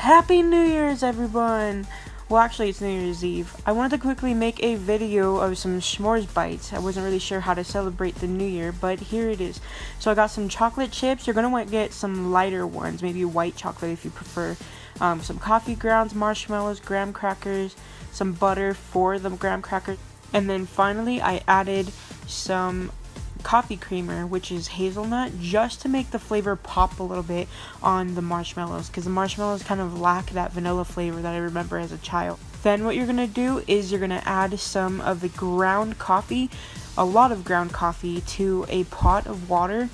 Happy New Year's, everyone! Well, actually, it's New Year's Eve. I wanted to quickly make a video of some s'mores bites. I wasn't really sure how to celebrate the new year, but here it is. So I got some chocolate chips. You're going to want to get some lighter ones, maybe white chocolate if you prefer. Some coffee grounds, marshmallows, graham crackers, some butter for the graham crackers. And then finally, I added some coffee creamer, which is hazelnut, just to make the flavor pop a little bit on the marshmallows, because the marshmallows kind of lack that vanilla flavor that I remember as a child. Then what you're gonna do is you're gonna add some of the ground coffee, a lot of ground coffee, to a pot of water.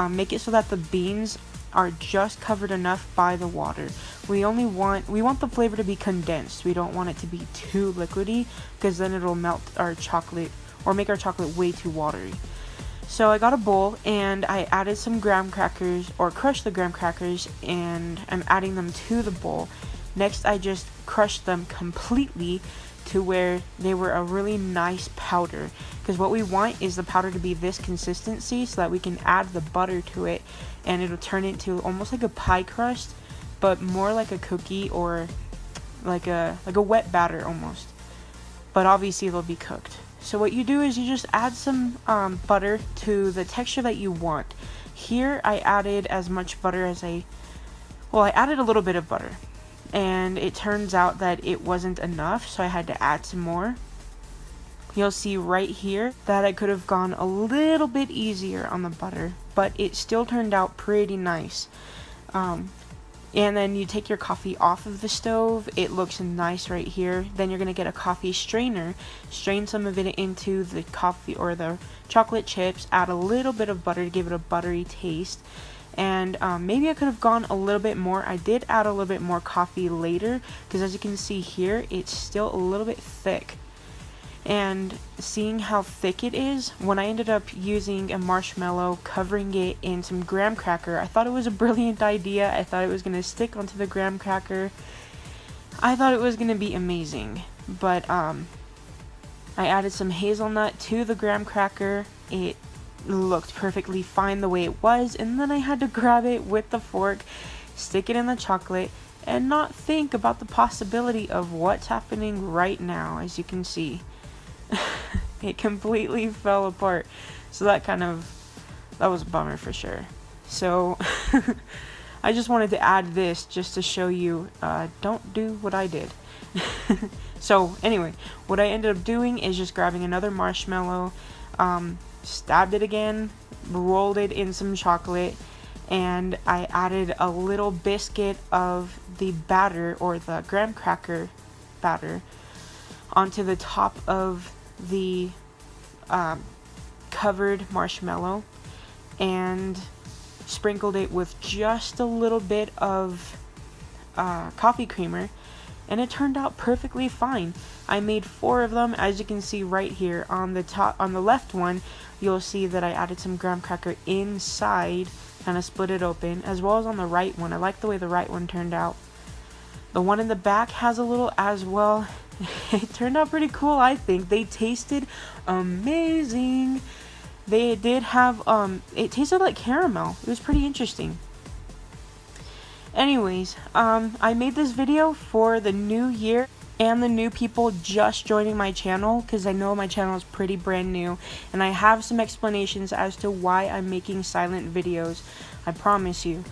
Make it so that the beans are just covered enough by the water. We want the flavor to be condensed. We don't want it to be too liquidy, because then it'll melt our chocolate or make our chocolate way too watery. So I got a bowl and I added some graham crackers, or crushed the graham crackers, and I'm adding them to the bowl. Next, I just crushed them completely to where they were a really nice powder, because what we want is the powder to be this consistency so that we can add the butter to it and it'll turn into almost like a pie crust, but more like a cookie, or like a wet batter almost, but obviously they'll be cooked. So what you do is you just add some butter to the texture that you want. Here I added as much butter as I added a little bit of butter, and it turns out that it wasn't enough, so I had to add some more. You'll see right here that I could have gone a little bit easier on the butter, but it still turned out pretty nice. And then you take your coffee off of the stove. It looks nice right here. Then you're going to get a coffee strainer, strain some of it into the coffee or the chocolate chips, add a little bit of butter to give it a buttery taste. And maybe I could have gone a little bit more. I did add a little bit more coffee later, because as you can see here, it's still a little bit thick. And seeing how thick it is, when I ended up using a marshmallow, covering it in some graham cracker, I thought it was a brilliant idea. I thought it was going to stick onto the graham cracker. I thought it was going to be amazing. But I added some hazelnut to the graham cracker. It looked perfectly fine the way it was, and then I had to grab it with the fork, stick it in the chocolate, and not think about the possibility of what's happening right now. As you can see, it completely fell apart. So that was a bummer for sure. So I just wanted to add this just to show you, don't do what I did. So anyway, what I ended up doing is just grabbing another marshmallow, stabbed it again, rolled it in some chocolate, and I added a little biscuit of the batter, or the graham cracker batter, onto the top of the covered marshmallow, and sprinkled it with just a little bit of coffee creamer, and it turned out perfectly fine. I made 4 of them, as you can see right here. On the left one, you'll see that I added some graham cracker inside, kind of split it open, as well as on the right one. I like the way the right one turned out. The one in the back has a little as well. It turned out pretty cool, I think. They tasted amazing. They did have, it tasted like caramel. It was pretty interesting. Anyways, I made this video for the new year and the new people just joining my channel, because I know my channel is pretty brand new, and I have some explanations as to why I'm making silent videos, I promise you.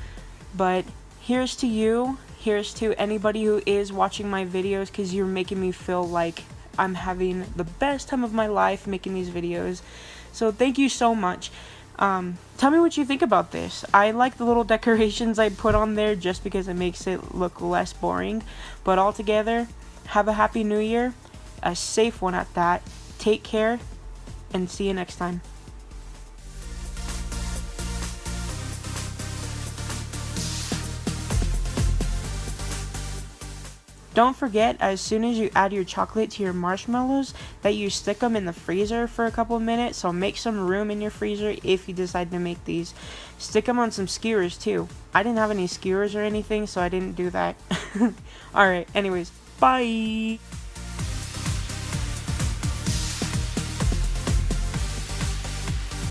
But here's to you. Here's to anybody who is watching my videos, because you're making me feel like I'm having the best time of my life making these videos. So thank you so much. Tell me what you think about this. I like the little decorations I put on there just because it makes it look less boring. But altogether, have a happy new year, a safe one at that. Take care, and see you next time. Don't forget, as soon as you add your chocolate to your marshmallows, that you stick them in the freezer for a couple minutes. So make some room in your freezer if you decide to make these. Stick them on some skewers too. I didn't have any skewers or anything, so I didn't do that. Alright, anyways, bye!